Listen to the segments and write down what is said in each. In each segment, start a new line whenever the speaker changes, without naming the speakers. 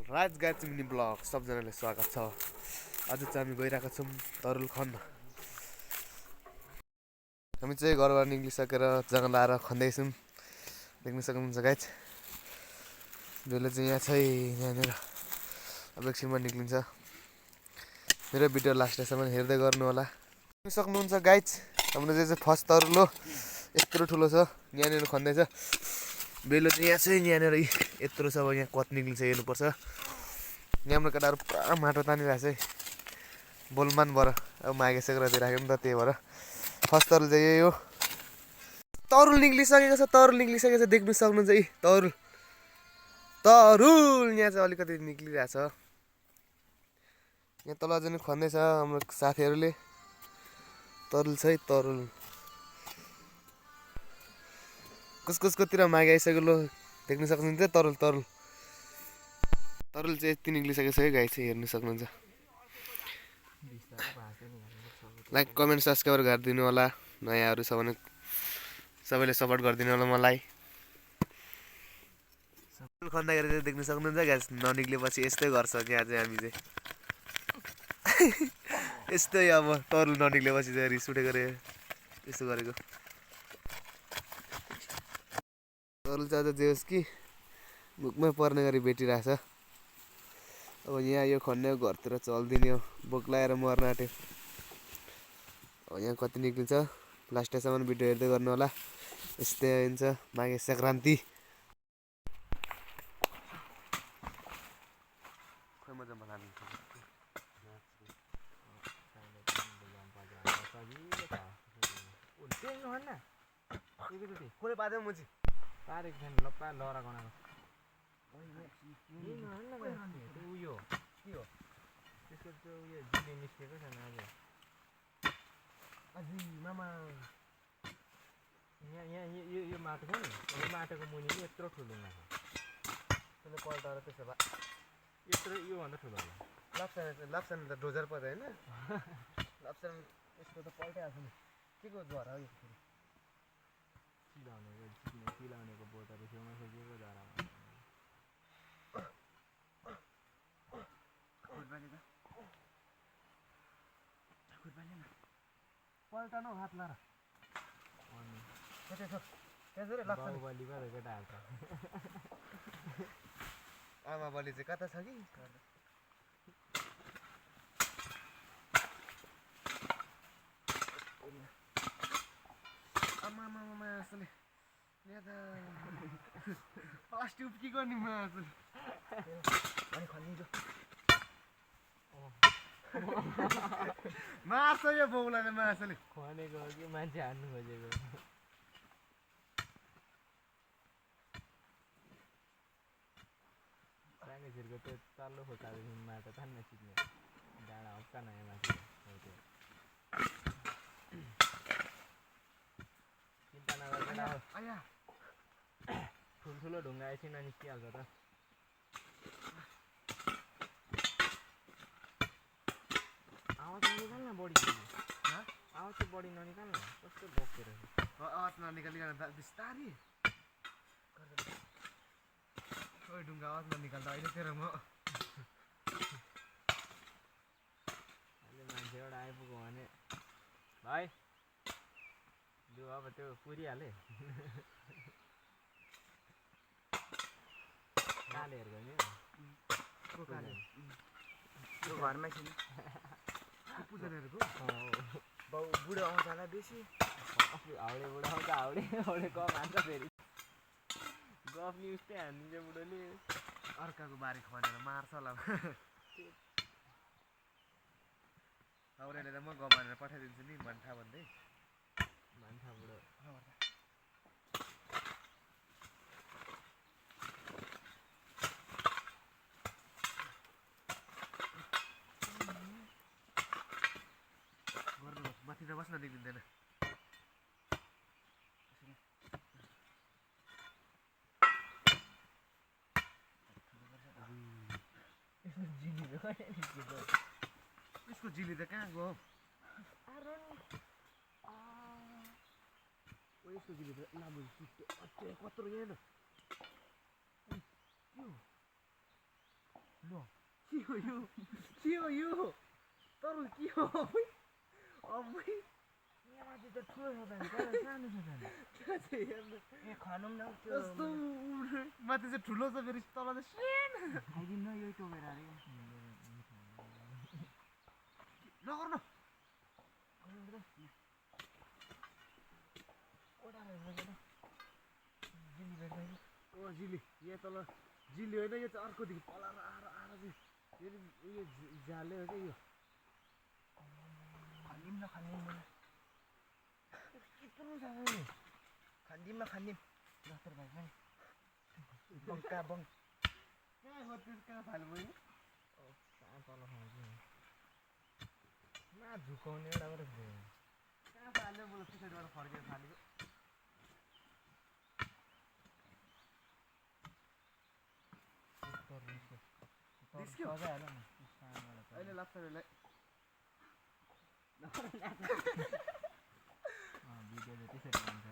राज guys mini blog सबजनाले स्वागत छ। आज चाहिँ हामी गइरहेका छौँ तरुल खन्न। हामी चाहिँ घरबाट निक्लिसकेर जग्गा लाएर खन्दैछौँ। देख्न सक्नुहुन्छ गाइज, बेलुका चाहिँ यहाँ चाहिँ यहाँनिर अब एकछिनमा निक्लिन्छ। मेरो भिडियो लास्टसम्म हेर्दै गर्नु होला। सक्नुहुन्छ गाइज, हाम्रो चाहिँ फर्स्ट तरुल हो, यत्रो ठुलो छ। यहाँनिर खन्दैछ। बेलो चाहिँ यहाँ चाहिँ यहाँनिर यत्रो छ। अब यहाँ कति निक्लिन्छ हेर्नुपर्छ। यहाँबाट केटाहरू पुरा माटो तानिरहेको छ है, बोलमान भएर। अब माघे सङ्क्रान्ति राख्यो नि त, त्यही भएर फर्स्ट तरुल चाहिँ यही हो। तरुल निक्लिसकेको छ, तरुल निक्लिसकेको छ। देख्नु सक्नुहुन्छ है तरुल, तरुल यहाँ चाहिँ अलिकति निक्लिरहेछ। यहाँ तल अझै खन्दैछ हाम्रो साथीहरूले। तरुल छ है, तरुल कसकोतिर माघे आइसक्यो। लो देख्न सक्नुहुन्छ तरुल, तरुल तरुल चाहिँ यति निक्लिसकेको छ है गाई चाहिँ हेर्नु सक्नुहुन्छ। लाइक कमेन्ट सब्सक्राइब गरिदिनु होला। नयाँहरू छ भने सबैले सपोर्ट गरिदिनु होला मलाई। खन्दाखेरि चाहिँ देख्न सक्नुहुन्छ ग्यास ननिक्लेपछि यस्तै गर्छ। यहाँ चाहिँ हामी चाहिँ यस्तै, अब तरुल ननिक्लेपछि चाहिँ रिस उठेको रे यस्तो गरेको। तरुल चाहिँ जे होस् कि मुखमै पर्ने गरी भेटिरहेछ। अब यहाँ यो खन्ने घरतिर चलिदिने हो, बोक लगाएर मर्न आँट्यो। अब यहाँ कति निक्लिन्छ लास्टसम्म भिडियो हेर्दै गर्नु होला। यस्तै हुन्छ माघे सङ्क्रान्ति। मामा यो माटो छ नि, यो माटोको मुनि नि यत्रो ठुलो माटो त्यसले पल्टाएर त्यसो भए यत्रो योभन्दा ठुलो होला। लाप्सान त डोजर पर्छ होइन। लाप्सान यसको त पल्टाइहाल्छ नि। के को ज्वरो हो यो? चिलाउनेको बोतल छेउमा सजिएको जरामा पल्टानु हात लाएर आमा बलि चाहिँ कता छ कि? आमामा यसले यहाँ त फर्स्ट के गर्ने म यसले अनि खनिन्छ मार्छ यो बौलाले मासले खनेको हो कि मान्छे हान्नु खोजेको। मानिसहरूको त्यो तल्लो खोकादेखि माटो तान्न सिक्ने डाँडा हप्का नयाँ मान्छे चिन्ता नगर्दैन। ठुल्ठुलो ढुङ्गा एकछिन निस्किहाल्छ त। आवाज ननिकाल्न बढी, आवाज चाहिँ बढी ननिकाल्न। कस्तो बोकेर आवाज ननिकालिकन बिस्तारी ढुङ्गा आवाज ननिकाल्दा अहिले तेरो म अहिले मान्छे एउटा आइपुग्यो भने भाइ जो अब त्यो पुरिहाले। कालेहरूको नि घरमै छैन पुजनहरूको बाउ बुढो आउँछ होला बेसी। हाउडे बुढो आउँछ, हाउडे हाउडे कम हान्छ। फेरि गफ नि उस्तै हानिदिन्छ बुढोले। अर्काको बारी खनेर मार्छ होला। हाउडेले त म गफ हानेर पठाइदिन्छु नि भन्ठा भन्दै। भन्ठा बुढो माथि त बस्न देखिँदैन। यसको जिली त कहाँ गयो? यसको जिली त लामो कत्रो यहाँ
के हो यो तरु के हो अबै
माथि त ठुलो छ त सानो छ त
के चाहिँ हेर्नु
ए खानु न
कस्तो माथि चाहिँ ठुलो छ फेरि तल चाहिँ सानो
खाइदिनु यही टोकेर अरे
नगर्नु ओ जिली यहाँ तल जिली होइन यो चाहिँ अर्कोदेखि तल आएर चाहिँ फेरि उयो झाले हो क्या यो
खान्दिम यत्रो छ खान्दिम डाक्टर भाइ पनि बङ्का
कहाँ हो त्यो कहाँ फाल्यो मैले
कहाँ तल खाउँछु न झुकाउने एउटा मात्रै
कहाँ फाल्यो मलाई पछाडिबाट फर्केर फालेको
निस्क्यो अहिले
अहिले लाग्छ यसलाई
भिडियो चाहिँ त्यसरी भन्छ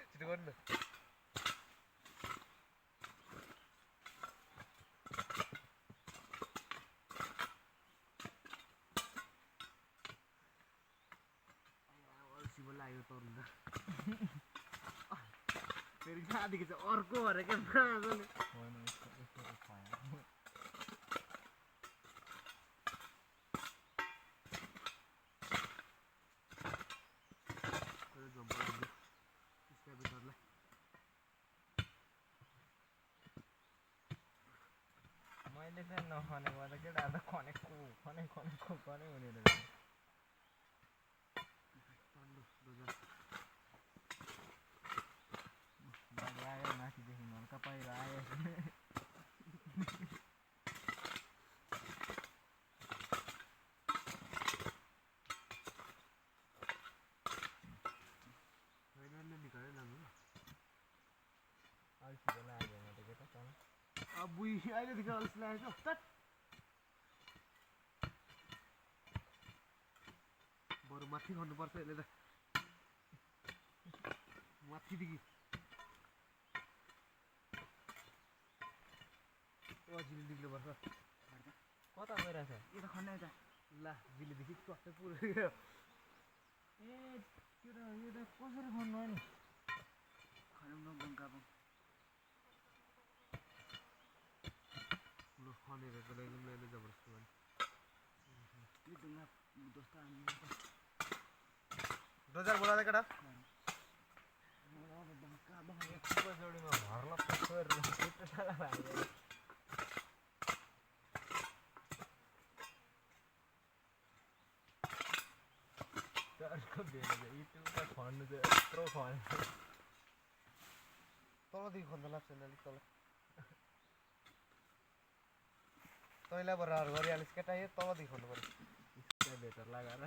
छिटो गर्नु न अल्छी लाग्यो तरुल त फेरि कहाँदेखि चाहिँ अर्को भएर क्या मजाले
मैले चाहिँ नखनेको त केटा त खनेको हुने रहेछ आयो माथिदेखि हल्का पहिरो आयो अल्छी लाग्यो म त केटा तल
बुई अहिलेदेखि अल्छी लागेको तट बरु माथि खन्नुपर्छ यसले त माथिदेखि जिली निक्नुपर्छ
कता गइरहेछ यो त खन्ने त
ला जिलीदेखि चट्टै पुऱ्यो
ए त्यो त यो त कसरी खन्नु नि
खनौँ न बङ्का बङ ल खनेर ल्याइदिउँ जबरजस्ती भने
यो ढुङ्गा जस्तो
डोजर बोला केटा
जोडीमा भर्ला पछोर छिटो साला भाग्यो अर्को बेला चाहिँ युट्युबमा खन्नु चाहिँ यत्रो खन्नु
तलदेखि खन्दा लाग्छ नि अलिक तल तैँलाई बराबर गरिहालिस् केटा यो तलदेखि खन्नु पर्यो
त्यहाँ भित्र लगाएर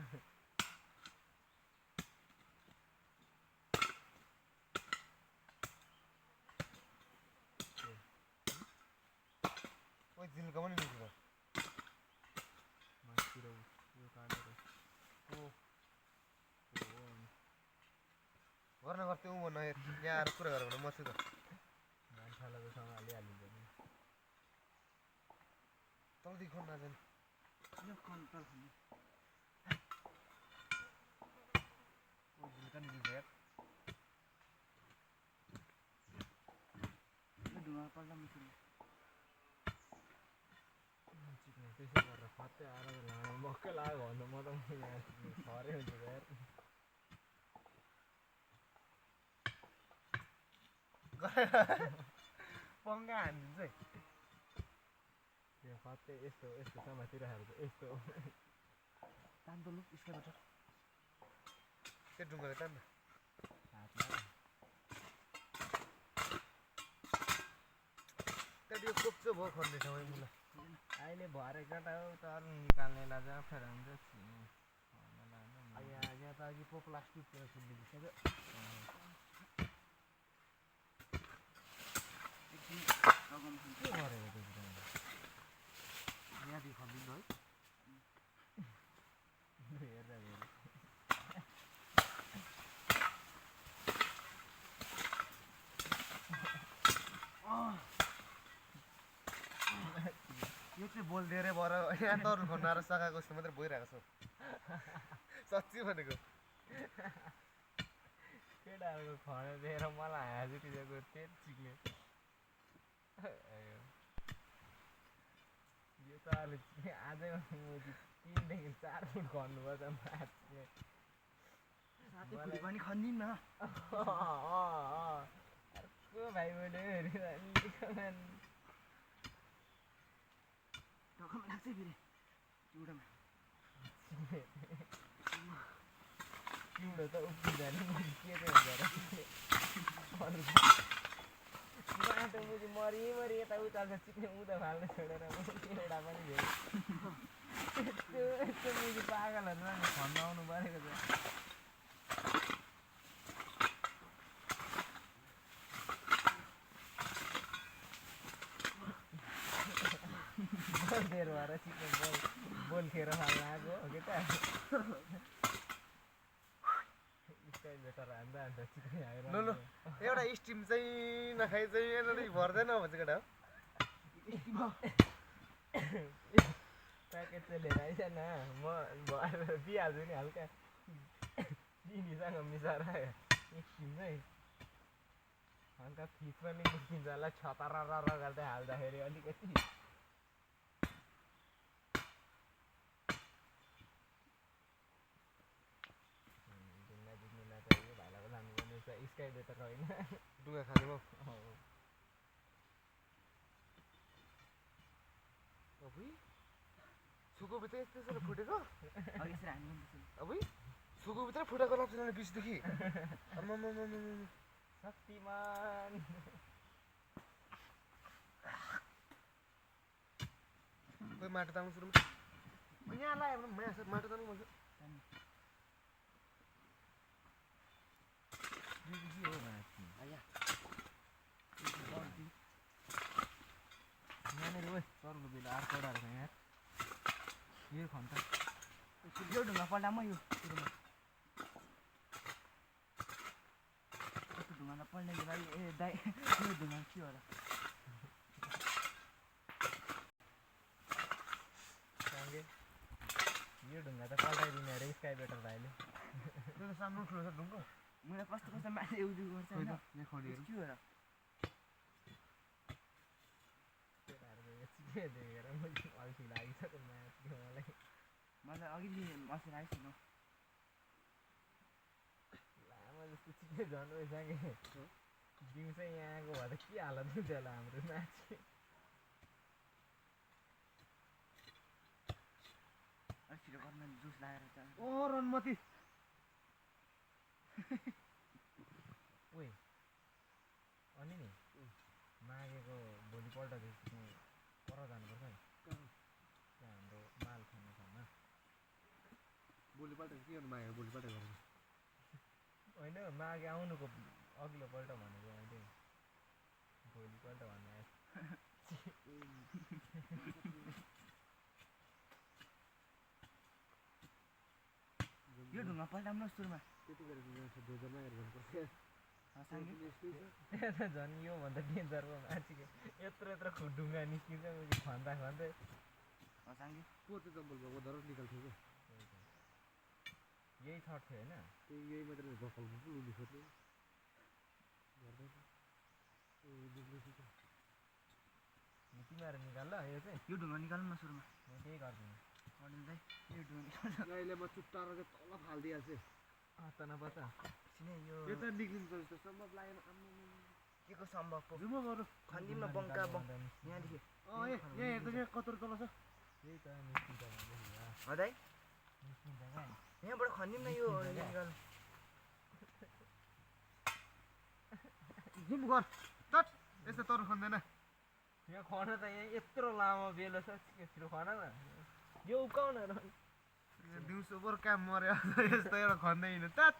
ओइ जिल्का पनि निस्किन्छ
मासतिर यो काटेर
गर्न गर्थ्यौ म नहेर यहाँ आएर कुरा गरेर भने मसित
मान्छेलाई त सम्हालिहालिन्छ नि
तलदेखि खन्न आज
यो कल तल खाने
जिल्का निस्किन्छ यार
यो ढुङ्गा पल्टा मिसिन त्यसो गरेर फत्तै आएर लाँडा मक्कै लाग्यो भन्दा म त यहाँ खरै हुन्छ यार
पङ्गा हानिदिन्छ है
त्यो फत्तै यस्तो समातिरहेको छ यस्तो
तान त लु स्काइबाट त्यो ढुङ्गाले तान न
हात लाग्यो
त्यहाँदेखि यो कोप्चो भयो खन्ने ठाउँमा मुला
अहिले भरे केटा हो तर निकाल्नेलाई चाहिँ अप्ठ्यारो हुन्छ
यहाँ त अघि पो प्लास्टिक फुल्ने बिर्सेको
के गरेको त्यो
यहाँदेखि खनिदिनु है
हेरेर
अस्ति बोल धेरै भएर यहाँ तरुल खनाएर सकाएको जस्तो मात्रै भइरहेको छ साँच्ची भनेको
केटाहरूको खना दिएर मलाई हाँसिदिएको तेल चिक्ने यो त अहिले आजै मोदी 3 देखि 4 फुट खन्नुपर्छ माछले
फुटी पनि खन्दिन न
अर्को भाइ मैले
ढकमा लाग्छ फेरि चुडामा
तिम्रो त उप्किँदैन के चाहिँ हुन्छ र त मुजी मरि यता उचाल्छ चिक्ने उता फाल्नु छोडेर एउटा पनि धेरै यस्तो मुजी पागलहरू खन्न आउनु परेको छ बोल भएर चिक्ने बोल खेर फाल्नु आएको हो कि त बेटर हान्दा चिक्ने आएर
ल एउटा स्टिम चाहिँ नखाइ चाहिँ यहाँनिर भर्दैन भन्छ केटा
प्याकेट चाहिँ लिएर आइज न म भएर दिइहाल्छु नि हल्का चिनीसँग मिसाएर स्टिम चाहिँ हल्का फिस पनि निस्किन्छ होला छतार गर्दै हाल्दाखेरि अलिकति स्काई बेटर होइन
डुङ्गा खाने भयो सुकुभित्र यस्तो यसरी फुटेको अब सुकुभित्र फुटेको लाग्छ बिचदेखि
शक्तिमान
कोही माटो तान्नु सुरु यहाँ लाग्यो भने माटो तान्नु भन्छ
यहाँनिर ओ तरुको बेला अर्कोडाहरू छ यहाँ यो खन्छ
यो ढुङ्गा पल्टामा यो ढुङ्गा नपल्ने भाइ ए दाइ यो ढुङ्गा के होला
सँगै यो ढुङ्गा त पल्टाइदिने अरे स्काई बेटर भाइले
त्यो त सानो ठुलो छ ढुङ्गा
मलाई कस्तो कस्तो माथि एउटो गर्छ होइन
यहाँ खडिहरू
के होला
के देखेर मैले अल्छी लागिसक्यो म्याथको मलाई
अघि अल्छी लागेको छैन
लामो जस्तो चिक्ने झन् उसँगै दिउँसै यहाँ आएको भए त के हालत हुन्थ्यो होला हाम्रो म्याच
अलिक छिटो गर्न जुस लागेर
ओ रनमती
ओइ अनि नि मागेको भोलिपल्टदेखि पर जानुपर्छ नि त्यहाँ हाम्रो माल खाने ठाउँमा
भोलिपल्ट के गर्नु मागेको भोलिपल्ट गर्नु
होइन माघे आउनुको अघिल्लोपल्ट भनेको अहिले भोलिपल्ट भन्नु
यो ढुङ्गा पल्टाउनु न सुरुमा
त्यति गरेर दोजरमा हेरेर गर्नुपर्छ
त्यहाँ त झन् योभन्दा डेन्जरको मान्छेको यत्रो ढुङ्गा निस्किन्छ मैले खन्दा खन्दै
साङ्गे
को चाहिँ जम्बल भएको धर निकाल्थ्यो क्या
यही छट थियो होइन
यही मात्रै बकल लुनु खोज्ने
तिमीहरू निकाल ल यो चाहिँ
यो ढुङ्गा निकाल्नु न सुरुमा
म त्यही गर्दिनँ
यो ढुङ्गा निकाल्नु
अहिले म चुट्टाएर चाहिँ तल फालिदिइहाल्छु
हत्ता नपत्ता
यो
यो त निक्लिन्छ जस्तो सम्भव लागेन
के को सम्भव पो
जुम गरौँ
खन्दिम न बङ्का यहाँदेखि
यहाँ हेर्दा यहाँ कत्रो तल छ
त्यही त निस्किन्छ भन्दैछु
हदाइ
निस्किन्छ क्या
यहाँबाट खन्दिम न यो निकाल्नु
जुम गर चट यस्तो तरुल खन्दैन
यहाँ खन त यहाँ यत्रो लामो बेलो छ छिटो खन न यो उकाउन
दिउँसो बरु काम मऱ्यो यस्तो एउटा खन्दै हिँड्नु तात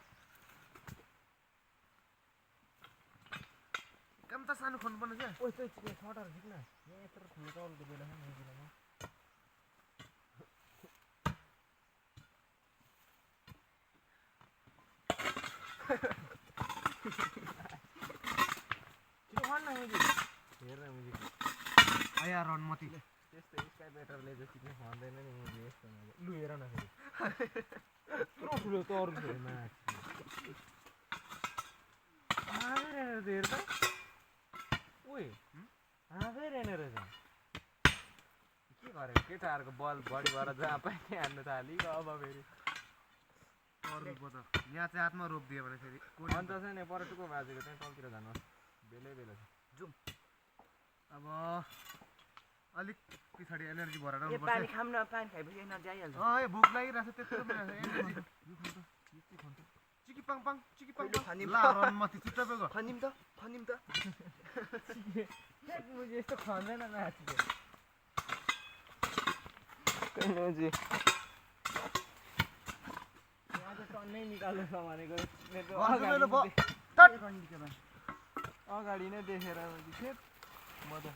काम त सानो खन्नुपर्ने क्या
ओ त्यो छटाहरू झिक्न यहाँ यत्रो ठुलो तौलको बेलो छ मेजिलोमा छिटो खन्न मेजी हेर मेजी
आया रनमती
त्यस्तो स्काइपेटरले जति पनि भन्दैन नि मुभी यस्तो लु हेर न फेरि यत्रो ठुलो तरुल फेरि माथि हेर त ओइ हाँदै रहेन रहेछ के गरेको केटाहरूको बल बडी भएर जहाँ पाइ त्यहाँ हान्नु थाल्यो अब फेरि
यहाँ चाहिँ हातमा रोपिदियो भने फेरि
अन्त चाहिँ नि परटुको बाजेको चाहिँ तलतिर जानुहोस् बेलै बेला छ
जाउँ अब अलिक पछाडि एनर्जी भरेर
ए पानी खाम न पानी खाएपछि एनर्जी आइहाल्छ
ए भोक लागिरहेको छ त्यत्रो चिकी पाङ पाङ ला रन माथि चुट्टापेको
खनिम त
मुझे यस्तो खाँदैन माथि यहाँ त टन्नै निकाल्दैछ भनेको अगाडि नै देखेर खेत म त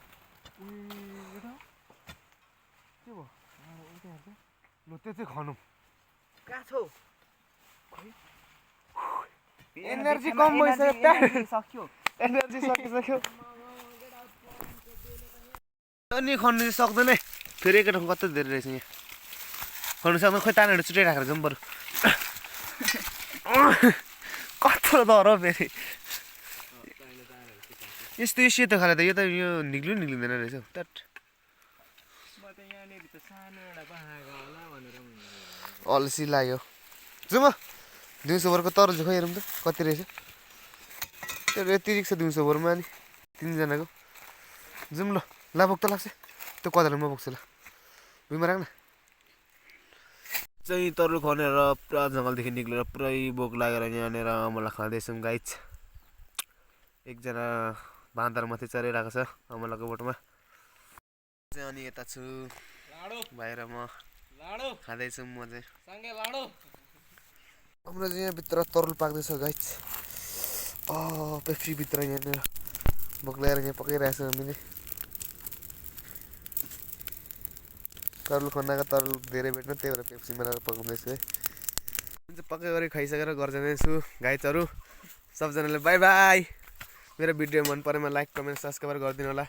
के भयो ल त्यो चाहिँ खानु
कहाँ छौ
एनर्जी कम भइसक्यो
सक्यो
एनर्जी सकिसक्यो अनि खन्नु चाहिँ सक्दैन है फेरि एकै ठाउँ कति धेरै रहेछ यहाँ खन्नु सक्दैन खोइ तानेर छुट्याइराखेर जाउँ बरु कत्रो दर हो फेरि यस्तो यो सेतो खाले त यो त यो निक्लिँदैन रहेछ हौ ट्याट
म त यहाँनिर त सानो एउटा पाहाको होला भनेर
अल्छी लाग्यो जाउँ दिउँसोभरको तरुल चाहिँ खोइ हेरौँ त कति रहेछ त्यो यति रिक्छ दिउँसोभरमा अनि तिनजनाको जाउँ ल ला बोक त लाग्छ त्यो कताले म बोक्छु ल बिमा राख्न चाहिँ तरुल खनेर पुरा जङ्गलदेखि निक्लेर पुरै बोक लागेर यहाँनिर अमला खाँदैछौँ गाइज एकजना बाँदर माथि चढिरहेको छ अमलाको बोटमा चाहिँ अनि यता छु बाहिर म खाँदैछु म चाहिँ हाम्रो चाहिँ यहाँभित्र तरुल पाक्दैछ गाइज पेप्सीभित्र यहाँनिर बोक ल्याएर यहाँ पकाइरहेको छ हामीले तरुल खन्नाको तरुल धेरै भेट्न त्यही भएर पेप्सी मिलाएर पकाउँदैछु है जुन चाहिँ पक्कै गरी खाइसकेर घर जाँदैछु गाइजहरू सबजनाले बाई बाई मेरो भिडियो मन परेमा लाइक कमेन्ट सब्सक्राइब गरिदिनु होला